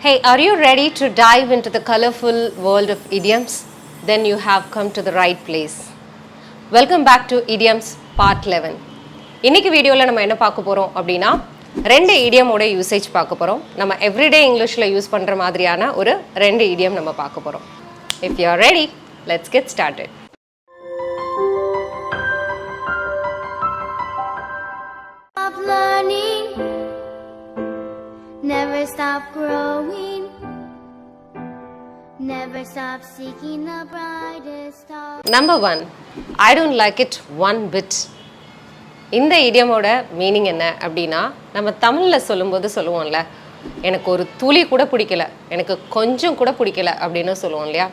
Hey, are you ready to dive into the colorful world of idioms? Then you have come to the right place. Welcome back to Idioms Part 11. இன்னைக்கு வீடியோவில் நம்ம என்ன பார்க்க போகிறோம் அப்படின்னா ரெண்டு இடியமோட usage பார்க்க போகிறோம். நம்ம எவ்ரிடே இங்கிலீஷில் யூஸ் பண்ணுற மாதிரியான ஒரு ரெண்டு இடியம் நம்ம பார்க்க போகிறோம். If you are ready, let's get started. Stop learning, never stop growing, never stop seeking the brightest star. Number 1, I don't like it one bit. இந்த இடியமோட மீனிங் என்ன அப்படின்னா நம்ம தமிழில் சொல்லும்போது சொல்லுவோம்ல, எனக்கு ஒரு துளி கூட பிடிக்கல, எனக்கு கொஞ்சம் கூட பிடிக்கல அப்படின்னு சொல்லுவோம் இல்லையா.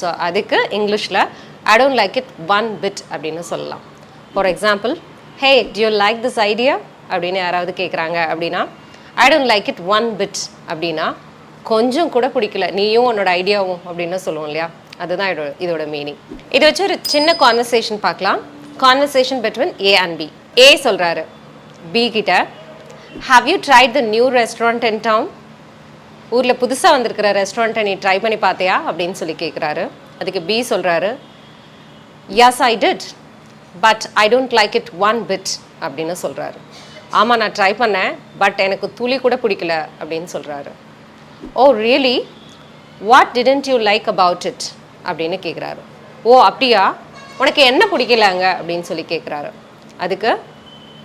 ஸோ அதுக்கு இங்கிலீஷில் I don't like it one bit அப்படின்னு சொல்லலாம். For example, hey to you like this idea அப்படின்னு யாராவது கேட்குறாங்க அப்படின்னா I don't like it one bit அப்படின்னா கொஞ்சம் கூட பிடிக்கல நீயும் உன்னோட ஐடியாவும் அப்படின்னு சொல்லுவோம் இல்லையா. அதுதான் இதோட மீனிங். இதை வச்சு ஒரு சின்ன கான்வர்சேஷன் பார்க்கலாம். Conversation between A and B. A சொல்கிறாரு பி கிட்ட, have you tried the new restaurant in town? ஊரில் புதுசாக வந்திருக்கிற ரெஸ்டாரண்ட்டை நீ ட்ரை பண்ணி பார்த்தியா அப்படின்னு சொல்லி கேட்குறாரு. அதுக்கு பி சொல்கிறாரு, yes I did but I don't like it one bit அப்படின்னு சொல்கிறாரு. ஆமாம் நான் ட்ரை பண்ணேன், பட் எனக்கு துளி கூட பிடிக்கல அப்படின்னு சொல்கிறாரு. Oh really, what didn't you like about it அப்படின்னு கேட்குறாரு. ஓ அப்படியா, உனக்கு என்ன பிடிக்கலாங்க அப்படின்னு சொல்லி கேட்குறாரு. அதுக்கு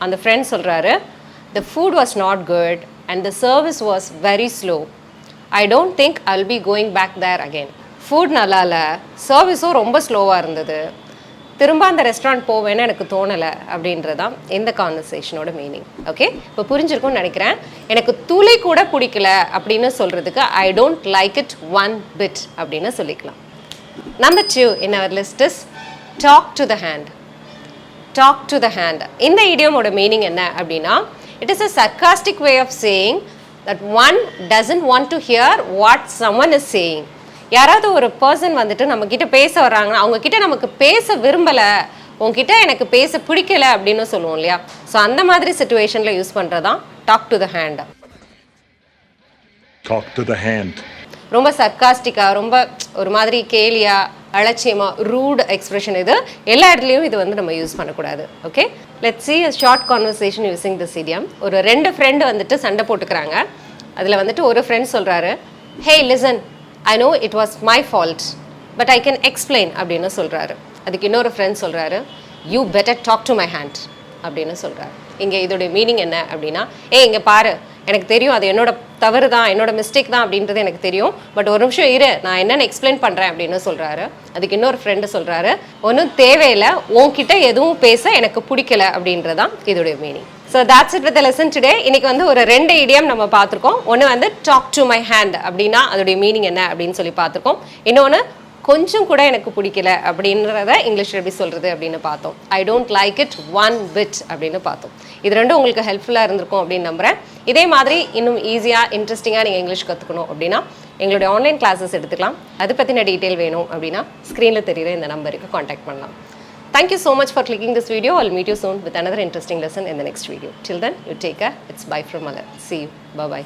அந்த ஃப்ரெண்ட் சொல்கிறாரு, the food was not good and the service was very slow. I don't think I'll be going back there again. Food நல்லா இல்லை, சர்வீஸும் ரொம்ப ஸ்லோவாக இருந்தது, திரும்ப அந்த ரெஸ்டாரண்ட் போவேன்னு எனக்கு தோணலை அப்படின்றதான் இந்த கான்வர்சேஷனோட மீனிங். ஓகே, இப்போ புரிஞ்சிருக்கும்னு நினைக்கிறேன். எனக்கு துளி கூட பிடிக்கல அப்படின்னு சொல்கிறதுக்கு I don't like it one bit அப்படின்னு சொல்லிக்கலாம். Number 2 in our list is talk to the hand. Talk to the hand. இந்த இடியமோட மீனிங் என்ன அப்படின்னா, it is a sarcastic way of saying that one doesn't want to hear what someone is saying. யாராவது ஒரு person வந்துட்டு நம்மக்கிட்ட பேச வர்றாங்கன்னா அவங்கக்கிட்ட நமக்கு பேச விரும்பலை, உங்ககிட்ட எனக்கு பேச பிடிக்கல அப்படின்னு சொல்லுவோம் இல்லையா. ஸோ அந்த மாதிரி சிச்சுவேஷனில் யூஸ் பண்ணுறதான் talk to the hand. Talk to the hand. ரொம்ப சர்க்காஸ்டிக்காக, ரொம்ப ஒரு மாதிரி கேலியாக, அலட்சியமாக, ரூட் எக்ஸ்பிரஷன். இது எல்லா இடத்துலையும் இது வந்து நம்ம யூஸ் பண்ணக்கூடாது. Okay, let's see a short conversation using this idiom. ஒரு ரெண்டு ஃப்ரெண்டு வந்துட்டு சண்டை போட்டுக்கிறாங்க. அதில் வந்துட்டு ஒரு ஃப்ரெண்ட் சொல்கிறாரு, ஹே listen, I know it was my fault but I can explain அப்படின்னு சொல்கிறாரு. அதுக்கு இன்னொரு ஃப்ரெண்ட் சொல்கிறாரு, you better talk to my hand அப்படின்னு சொல்கிறாரு. இங்கே இதோடைய மீனிங் என்ன அப்படின்னா, இங்கே பாரு, எனக்கு தெரியும் அது என்னோட தவறு தான், என்னோட மிஸ்டேக் தான் அப்படின்றது எனக்கு தெரியும், பட் ஒரு நிமிஷம் இரு, நான் என்னென்னு எக்ஸ்பிளைன் பண்ணுறேன் அப்படின்னு சொல்கிறாரு. அதுக்கு இன்னொரு ஃப்ரெண்டு சொல்கிறாரு, ஒன்றும் தேவையில்லை, உன்கிட்ட எதுவும் பேச எனக்கு பிடிக்கல அப்படின்றதான் இதோடைய meaning. So that's it with the lesson today. இன்னைக்கு வந்து ஒரு ரெண்டு இடியம் நம்ம பார்த்துருக்கோம். ஒன்று வந்து டாக் டு மை ஹேண்ட் அப்படின்னா அதோடைய மீனிங் என்ன அப்படின்னு சொல்லி பார்த்துருக்கோம். இன்னொன்று கொஞ்சம் கூட எனக்கு பிடிக்கல அப்படின்றத இங்கிலீஷில் எப்படி சொல்கிறது அப்படின்னு பார்த்தோம். I don't like it one bit அப்படின்னு பார்த்தோம். இது ரெண்டும் உங்களுக்கு ஹெல்ப்ஃபுல்லாக இருந்திருக்கும் அப்படின்னு நம்புகிறேன். இதே மாதிரி இன்னும் ஈஸியாக இன்ட்ரெஸ்டிங்காக நீங்கள் இங்கிலீஷ் கற்றுக்கணும் அப்படின்னா எங்களுடைய ஆன்லைன் கிளாஸஸ் எடுத்துக்கலாம். அது பற்றின டீட்டெயில் வேணும் அப்படின்னா ஸ்க்ரீனில் தெரியுற இந்த நம்பருக்கு காண்டாக்ட் பண்ணலாம். Thank you so much for clicking this video. I'll meet you soon with another interesting lesson in the next video. Till then, you take care. It's bye from Mother. See you. Bye-bye.